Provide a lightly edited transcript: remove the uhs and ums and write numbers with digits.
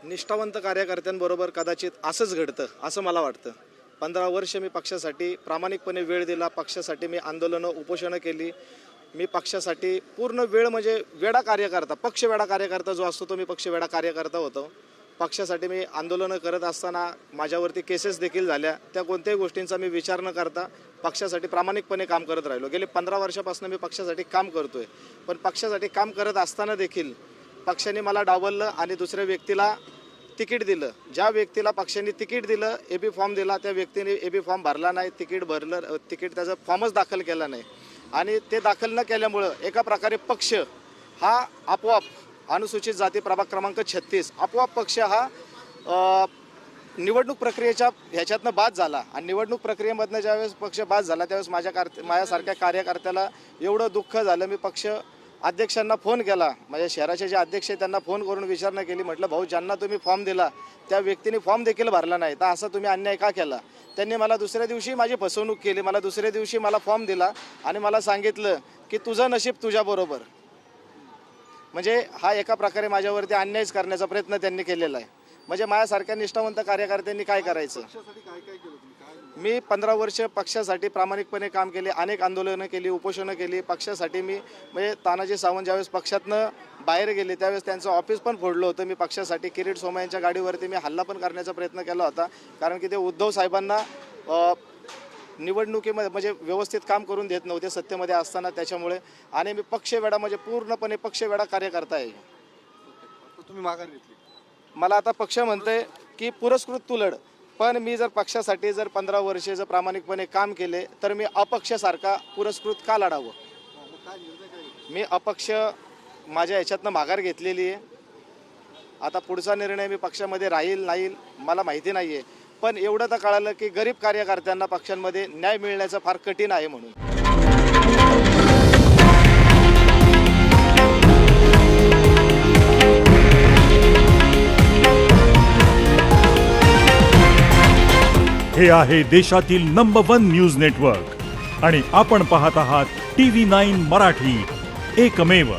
निष्ठावंत कार्यकर्त्यांबरोबर कदाचित असंच घडतं असं मला वाटतं. 15 वर्ष मी पक्षासाठी प्रामाणिकपणे वेळ दिला, पक्षासाठी मी आंदोलनं उपोषणं केली. मी पक्षासाठी पूर्ण वेळ म्हणजे वेडा कार्यकर्ता, पक्ष वेडा कार्यकर्ता जो असतो तो मी पक्ष वेडा कार्यकर्ता होतो. पक्षासाठी मी आंदोलनं करत असताना माझ्यावरती केसेस देखील झाल्या. त्या कोणत्याही गोष्टींचा मी विचार न करता पक्षासाठी प्रामाणिकपणे काम करत राहिलो. गेले 15 वर्षापासून मी पक्षासाठी काम करतोय. पण पक्षासाठी काम करत असताना देखील पक्षाने मला डावललं आणि दुसऱ्या व्यक्तीला तिकीट दिलं. ज्या व्यक्तीला पक्षाने तिकीट दिलं, एबी फॉर्म दिला, त्या व्यक्तीने एबी फॉर्म भरला नाही, तिकीट त्याचा फॉर्मच दाखल केला नाही. आणि ते दाखल न केल्यामुळं एका प्रकारे पक्ष हा आपोआप अनुसूचित जाती प्रभाग क्रमांक 36 आपोआप पक्ष हा निवडणूक प्रक्रियेच्या ह्याच्यातनं बाद झाला. आणि निवडणूक प्रक्रियेमधनं ज्यावेळेस पक्ष बाद झाला त्यावेळेस माझ्यासारख्या कार्यकर्त्याला एवढं दुःख झालं. मी पक्ष अध्यक्षांना फोन केला, माझ्या शहराचे जे अध्यक्ष आहेत त्यांना फोन करून विचारणा केली. म्हटलं भाऊ, ज्यांना तुम्ही फॉर्म दिला त्या व्यक्तीने फॉर्म देखील भरला नाही, तर असा तुम्ही अन्याय का केला? त्यांनी मला दुसऱ्या दिवशी माझी फसवणूक केली. मला दुसऱ्या दिवशी मला फॉर्म दिला आणि मला सांगितलं की तुझं नशीब तुझ्याबरोबर. म्हणजे हा एका प्रकारे माझ्यावरती अन्यायच करण्याचा प्रयत्न त्यांनी केलेला आहे. म्हणजे माझ्यासारख्या निष्ठावंत कार्यकर्त्यांनी काय करायचं? मी 15 वर्ष पक्षासाठी प्रामाणिकपणे काम केले, अनेक आंदोलनं केली, उपोषणं केली. पक्षासाठी मी म्हणजे तानाजी सावंत ज्यावेळेस पक्षातनं बाहेर गेले त्यावेळेस त्यांचं ऑफिस पण फोडलं होतं. मी पक्षासाठी किरीट सोमय्या यांच्या गाडीवरती मी हल्ला पण करण्याचा प्रयत्न केला होता. कारण की ते उद्धव साहेबांना निवडणुकीमध्ये म्हणजे व्यवस्थित काम करून देत नव्हते सत्तेमध्ये असताना, त्याच्यामुळे. आणि मी पक्षवेडा म्हणजे पूर्णपणे पक्षवेडा कार्यकर्ता आहे. तुम्ही माघार घेतली. मला आता पक्ष म्हणते की पुरस्कृत तू लढ, पण मी जर पक्षासाठी 15 वर्षे प्रामाणिकपणे काम केले तर मी अपक्षासारखा पुरस्कृत का लढावं? मी अपक्ष माझ्या ह्याच्यातनं माघार घेतलेली आहे. आता पुढचा निर्णय मी पक्षामध्ये राहील नाही मला माहिती नाही आहे, पण एवढं तर कळालं की गरीब कार्यकर्त्यांना पक्षांमध्ये न्याय मिळण्याचं फार कठीण आहे. म्हणून हे आहे देशातील नंबर 1 न्यूज नेटवर्क आणि आपण पाहत आहात TV9 मराठी, एकमेव.